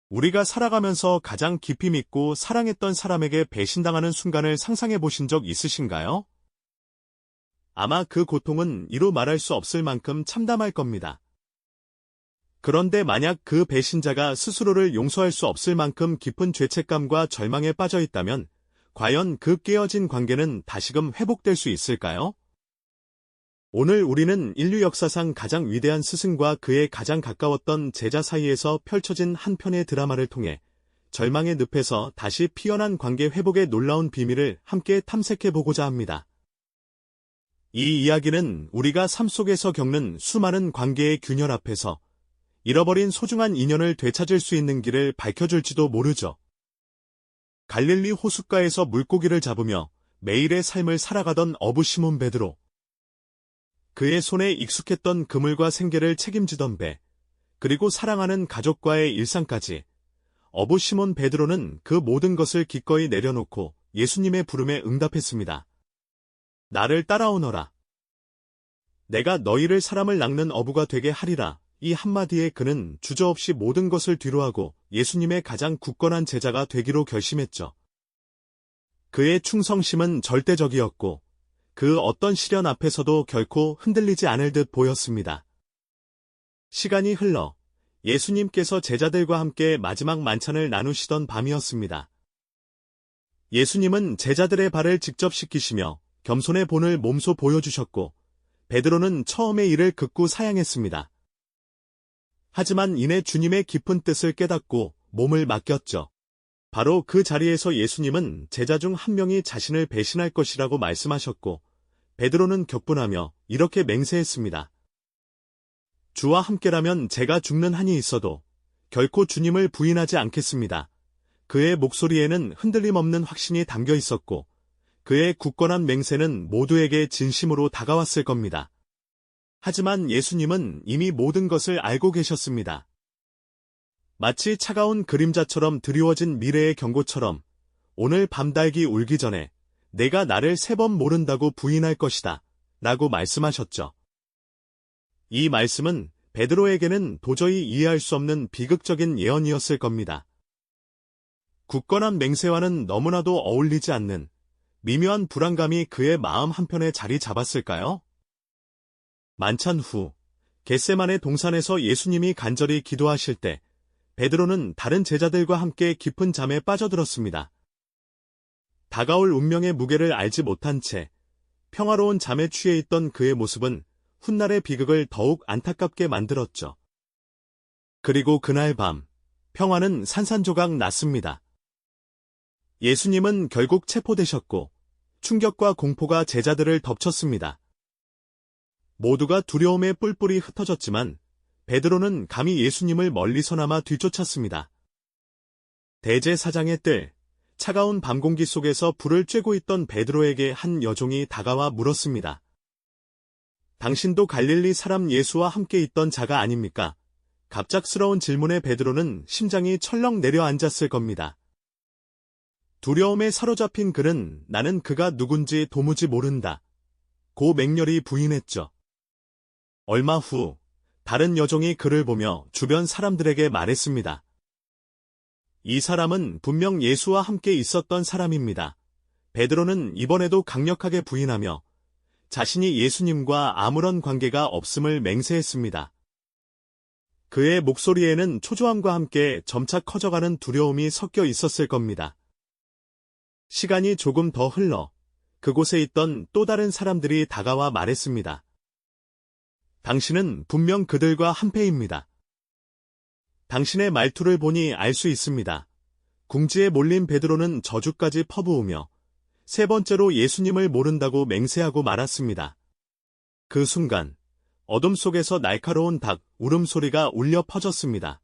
우리가 살아가면서 가장 깊이 믿고 사랑했던 사람에게 배신당하는 순간을 상상해 보신 적 있으신가요? 아마 그 고통은 이루 말할 수 없을 만큼 참담할 겁니다. 그런데 만약 그 배신자가 스스로를 용서할 수 없을 만큼 깊은 죄책감과 절망에 빠져 있다면 과연 그 깨어진 관계는 다시금 회복될 수 있을까요? 오늘 우리는 인류 역사상 가장 위대한 스승과 그의 가장 가까웠던 제자 사이에서 펼쳐진 한 편의 드라마를 통해 절망의 늪에서 다시 피어난 관계 회복의 놀라운 비밀을 함께 탐색해보고자 합니다. 이 이야기는 우리가 삶 속에서 겪는 수많은 관계의 균열 앞에서 잃어버린 소중한 인연을 되찾을 수 있는 길을 밝혀줄지도 모르죠. 갈릴리 호숫가에서 물고기를 잡으며 매일의 삶을 살아가던 어부 시몬 베드로. 그의 손에 익숙했던 그물과 생계를 책임지던 배, 그리고 사랑하는 가족과의 일상까지 어부 시몬 베드로는 그 모든 것을 기꺼이 내려놓고 예수님의 부름에 응답했습니다. 나를 따라오너라. 내가 너희를 사람을 낚는 어부가 되게 하리라. 이 한마디에 그는 주저없이 모든 것을 뒤로하고 예수님의 가장 굳건한 제자가 되기로 결심했죠. 그의 충성심은 절대적이었고 그 어떤 시련 앞에서도 결코 흔들리지 않을 듯 보였습니다. 시간이 흘러 예수님께서 제자들과 함께 마지막 만찬을 나누시던 밤이었습니다. 예수님은 제자들의 발을 직접 씻기시며 겸손의 본을 몸소 보여주셨고 베드로는 처음에 이를 극구 사양했습니다. 하지만 이내 주님의 깊은 뜻을 깨닫고 몸을 맡겼죠. 바로 그 자리에서 예수님은 제자 중 한 명이 자신을 배신할 것이라고 말씀하셨고 베드로는 격분하며 이렇게 맹세했습니다. 주와 함께라면 제가 죽는 한이 있어도 결코 주님을 부인하지 않겠습니다. 그의 목소리에는 흔들림 없는 확신이 담겨 있었고 그의 굳건한 맹세는 모두에게 진심으로 다가왔을 겁니다. 하지만 예수님은 이미 모든 것을 알고 계셨습니다. 마치 차가운 그림자처럼 드리워진 미래의 경고처럼 오늘 밤달기 울기 전에 내가 나를 3번 모른다고 부인할 것이다 라고 말씀하셨죠. 이 말씀은 베드로에게는 도저히 이해할 수 없는 비극적인 예언이었을 겁니다. 굳건한 맹세와는 너무나도 어울리지 않는 미묘한 불안감이 그의 마음 한편에 자리 잡았을까요? 만찬 후 겟세마네 동산에서 예수님이 간절히 기도하실 때 베드로는 다른 제자들과 함께 깊은 잠에 빠져들었습니다. 다가올 운명의 무게를 알지 못한 채 평화로운 잠에 취해 있던 그의 모습은 훗날의 비극을 더욱 안타깝게 만들었죠. 그리고 그날 밤 평화는 산산조각 났습니다. 예수님은 결국 체포되셨고 충격과 공포가 제자들을 덮쳤습니다. 모두가 두려움에 뿔뿔이 흩어졌지만 베드로는 감히 예수님을 멀리서나마 뒤쫓았습니다. 대제사장의 뜰, 차가운 밤공기 속에서 불을 쬐고 있던 베드로에게 한 여종이 다가와 물었습니다. 당신도 갈릴리 사람 예수와 함께 있던 자가 아닙니까? 갑작스러운 질문에 베드로는 심장이 철렁 내려앉았을 겁니다. 두려움에 사로잡힌 그는 나는 그가 누군지 도무지 모른다. 고 맹렬히 부인했죠. 얼마 후 다른 여종이 그를 보며 주변 사람들에게 말했습니다. 이 사람은 분명 예수와 함께 있었던 사람입니다. 베드로는 이번에도 강력하게 부인하며 자신이 예수님과 아무런 관계가 없음을 맹세했습니다. 그의 목소리에는 초조함과 함께 점차 커져가는 두려움이 섞여 있었을 겁니다. 시간이 조금 더 흘러 그곳에 있던 또 다른 사람들이 다가와 말했습니다. 당신은 분명 그들과 한패입니다. 당신의 말투를 보니 알 수 있습니다. 궁지에 몰린 베드로는 저주까지 퍼부으며 3번째로 예수님을 모른다고 맹세하고 말았습니다. 그 순간 어둠 속에서 날카로운 닭 울음소리가 울려 퍼졌습니다.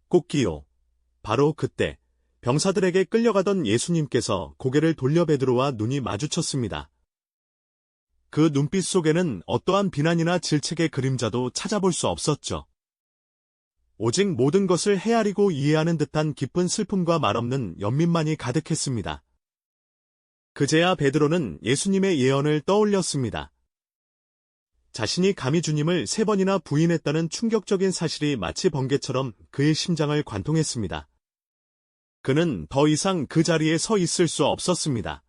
꼭기요. 바로 그때 병사들에게 끌려가던 예수님께서 고개를 돌려 베드로와 눈이 마주쳤습니다. 그 눈빛 속에는 어떠한 비난이나 질책의 그림자도 찾아볼 수 없었죠. 오직 모든 것을 헤아리고 이해하는 듯한 깊은 슬픔과 말없는 연민만이 가득했습니다. 그제야 베드로는 예수님의 예언을 떠올렸습니다. 자신이 감히 주님을 3번이나 부인했다는 충격적인 사실이 마치 번개처럼 그의 심장을 관통했습니다. 그는 더 이상 그 자리에 서 있을 수 없었습니다.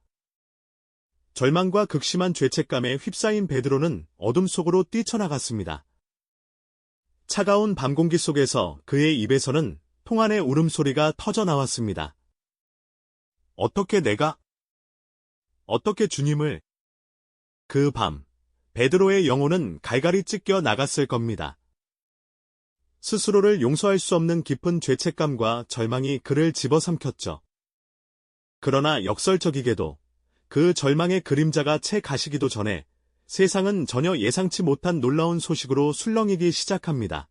절망과 극심한 죄책감에 휩싸인 베드로는 어둠 속으로 뛰쳐나갔습니다. 차가운 밤 공기 속에서 그의 입에서는 통한의 울음소리가 터져나왔습니다. 어떻게 주님을? 그 밤, 베드로의 영혼은 갈갈이 찢겨 나갔을 겁니다. 스스로를 용서할 수 없는 깊은 죄책감과 절망이 그를 집어삼켰죠. 그러나 역설적이게도 그 절망의 그림자가 채 가시기도 전에 세상은 전혀 예상치 못한 놀라운 소식으로 술렁이기 시작합니다.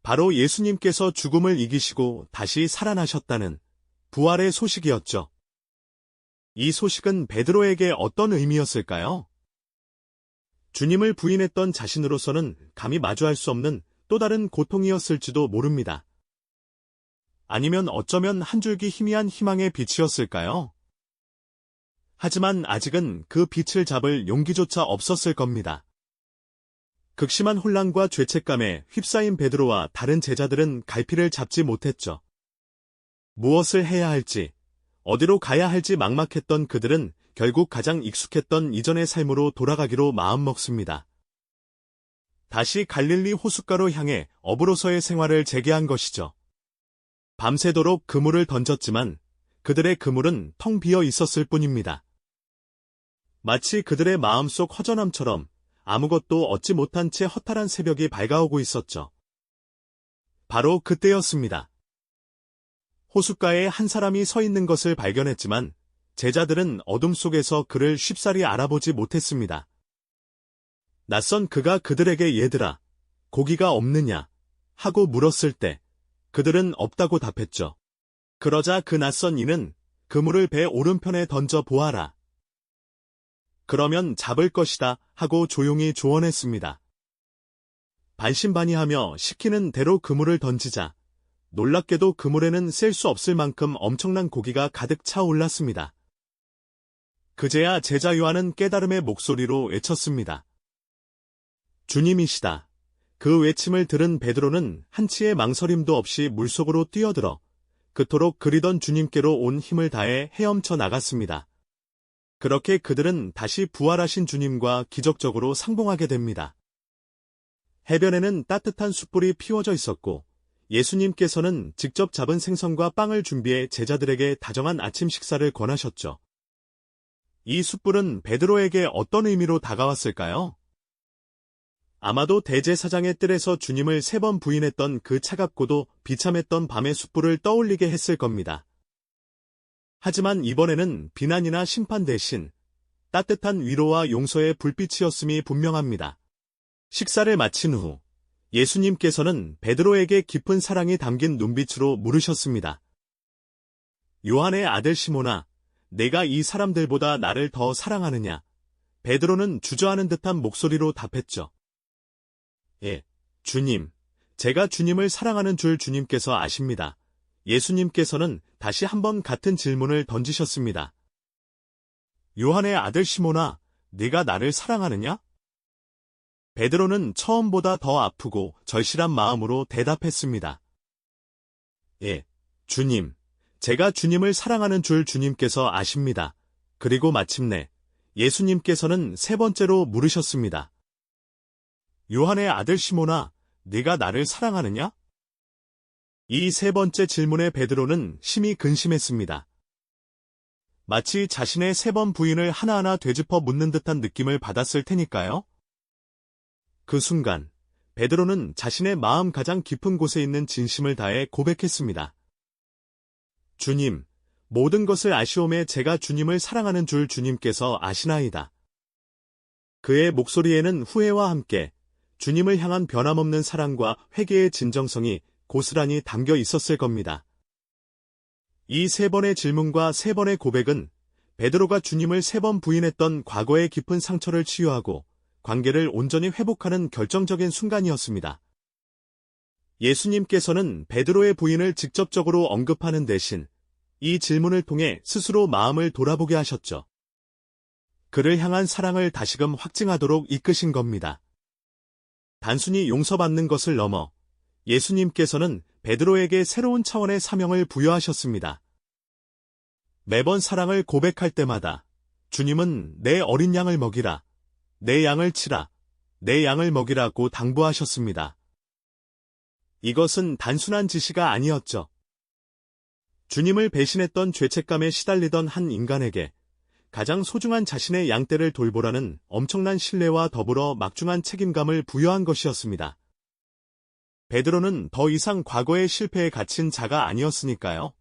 바로 예수님께서 죽음을 이기시고 다시 살아나셨다는 부활의 소식이었죠. 이 소식은 베드로에게 어떤 의미였을까요? 주님을 부인했던 자신으로서는 감히 마주할 수 없는 또 다른 고통이었을지도 모릅니다. 아니면 어쩌면 한 줄기 희미한 희망의 빛이었을까요? 하지만 아직은 그 빛을 잡을 용기조차 없었을 겁니다. 극심한 혼란과 죄책감에 휩싸인 베드로와 다른 제자들은 갈피를 잡지 못했죠. 무엇을 해야 할지, 어디로 가야 할지 막막했던 그들은 결국 가장 익숙했던 이전의 삶으로 돌아가기로 마음먹습니다. 다시 갈릴리 호숫가로 향해 업으로서의 생활을 재개한 것이죠. 밤새도록 그물을 던졌지만 그들의 그물은 텅 비어 있었을 뿐입니다. 마치 그들의 마음속 허전함처럼 아무것도 얻지 못한 채 허탈한 새벽이 밝아오고 있었죠. 바로 그때였습니다. 호숫가에 한 사람이 서 있는 것을 발견했지만 제자들은 어둠 속에서 그를 쉽사리 알아보지 못했습니다. 낯선 그가 그들에게 얘들아, 고기가 없느냐? 하고 물었을 때 그들은 없다고 답했죠. 그러자 그 낯선 이는 그물을 배 오른편에 던져 보아라. 그러면 잡을 것이다 하고 조용히 조언했습니다. 반신반의하며 시키는 대로 그물을 던지자 놀랍게도 그물에는 셀 수 없을 만큼 엄청난 고기가 가득 차 올랐습니다. 그제야 제자 요한은 깨달음의 목소리로 외쳤습니다. 주님이시다. 그 외침을 들은 베드로는 한치의 망설임도 없이 물속으로 뛰어들어 그토록 그리던 주님께로 온 힘을 다해 헤엄쳐 나갔습니다. 그렇게 그들은 다시 부활하신 주님과 기적적으로 상봉하게 됩니다. 해변에는 따뜻한 숯불이 피워져 있었고 예수님께서는 직접 잡은 생선과 빵을 준비해 제자들에게 다정한 아침 식사를 권하셨죠. 이 숯불은 베드로에게 어떤 의미로 다가왔을까요? 아마도 대제사장의 뜰에서 주님을 3번 부인했던 그 차갑고도 비참했던 밤의 숯불을 떠올리게 했을 겁니다. 하지만 이번에는 비난이나 심판 대신 따뜻한 위로와 용서의 불빛이었음이 분명합니다. 식사를 마친 후 예수님께서는 베드로에게 깊은 사랑이 담긴 눈빛으로 물으셨습니다. 요한의 아들 시몬아, 내가 이 사람들보다 나를 더 사랑하느냐? 베드로는 주저하는 듯한 목소리로 답했죠. 예, 주님, 제가 주님을 사랑하는 줄 주님께서 아십니다. 예수님께서는 다시 한번 같은 질문을 던지셨습니다. 요한의 아들 시몬아, 네가 나를 사랑하느냐? 베드로는 처음보다 더 아프고 절실한 마음으로 대답했습니다. 예, 주님, 제가 주님을 사랑하는 줄 주님께서 아십니다. 그리고 마침내 예수님께서는 3번째로 물으셨습니다. 요한의 아들 시몬아, 네가 나를 사랑하느냐? 이 3번째 질문에 베드로는 심히 근심했습니다. 마치 자신의 3번 부인을 하나하나 되짚어 묻는 듯한 느낌을 받았을 테니까요. 그 순간 베드로는 자신의 마음 가장 깊은 곳에 있는 진심을 다해 고백했습니다. 주님, 모든 것을 아시오매 제가 주님을 사랑하는 줄 주님께서 아시나이다. 그의 목소리에는 후회와 함께 주님을 향한 변함없는 사랑과 회개의 진정성이 고스란히 담겨 있었을 겁니다. 이 3번의 질문과 3번의 고백은 베드로가 주님을 3번 부인했던 과거의 깊은 상처를 치유하고 관계를 온전히 회복하는 결정적인 순간이었습니다. 예수님께서는 베드로의 부인을 직접적으로 언급하는 대신 이 질문을 통해 스스로 마음을 돌아보게 하셨죠. 그를 향한 사랑을 다시금 확증하도록 이끄신 겁니다. 단순히 용서받는 것을 넘어 예수님께서는 베드로에게 새로운 차원의 사명을 부여하셨습니다. 매번 사랑을 고백할 때마다 주님은 내 어린 양을 먹이라, 내 양을 치라, 내 양을 먹이라고 당부하셨습니다. 이것은 단순한 지시가 아니었죠. 주님을 배신했던 죄책감에 시달리던 한 인간에게 가장 소중한 자신의 양떼를 돌보라는 엄청난 신뢰와 더불어 막중한 책임감을 부여한 것이었습니다. 베드로는 더 이상 과거의 실패에 갇힌 자가 아니었으니까요.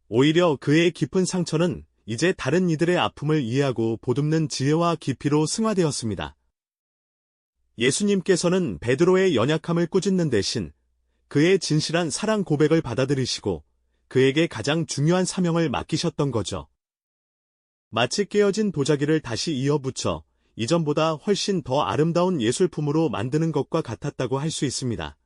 오히려 그의 깊은 상처는 이제 다른 이들의 아픔을 이해하고 보듬는 지혜와 깊이로 승화되었습니다. 예수님께서는 베드로의 연약함을 꾸짖는 대신 그의 진실한 사랑 고백을 받아들이시고 그에게 가장 중요한 사명을 맡기셨던 거죠. 마치 깨어진 도자기를 다시 이어붙여 이전보다 훨씬 더 아름다운 예술품으로 만드는 것과 같았다고 할 수 있습니다.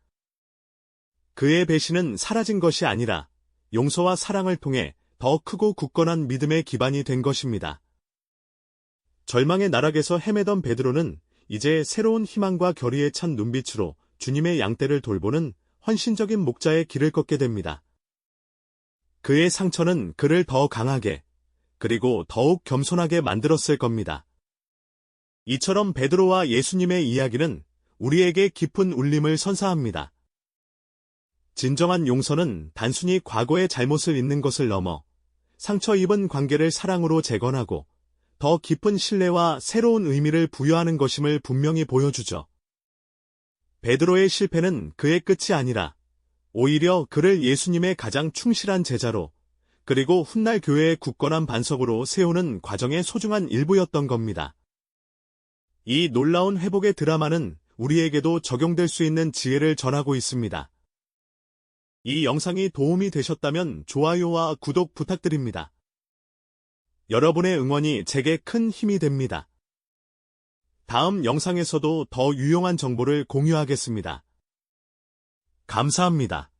그의 배신은 사라진 것이 아니라 용서와 사랑을 통해 더 크고 굳건한 믿음의 기반이 된 것입니다. 절망의 나락에서 헤매던 베드로는 이제 새로운 희망과 결의에 찬 눈빛으로 주님의 양떼를 돌보는 헌신적인 목자의 길을 걷게 됩니다. 그의 상처는 그를 더 강하게, 그리고 더욱 겸손하게 만들었을 겁니다. 이처럼 베드로와 예수님의 이야기는 우리에게 깊은 울림을 선사합니다. 진정한 용서는 단순히 과거의 잘못을 잊는 것을 넘어 상처 입은 관계를 사랑으로 재건하고 더 깊은 신뢰와 새로운 의미를 부여하는 것임을 분명히 보여주죠. 베드로의 실패는 그의 끝이 아니라 오히려 그를 예수님의 가장 충실한 제자로 그리고 훗날 교회의 굳건한 반석으로 세우는 과정의 소중한 일부였던 겁니다. 이 놀라운 회복의 드라마는 우리에게도 적용될 수 있는 지혜를 전하고 있습니다. 이 영상이 도움이 되셨다면 좋아요와 구독 부탁드립니다. 여러분의 응원이 제게 큰 힘이 됩니다. 다음 영상에서도 더 유용한 정보를 공유하겠습니다. 감사합니다.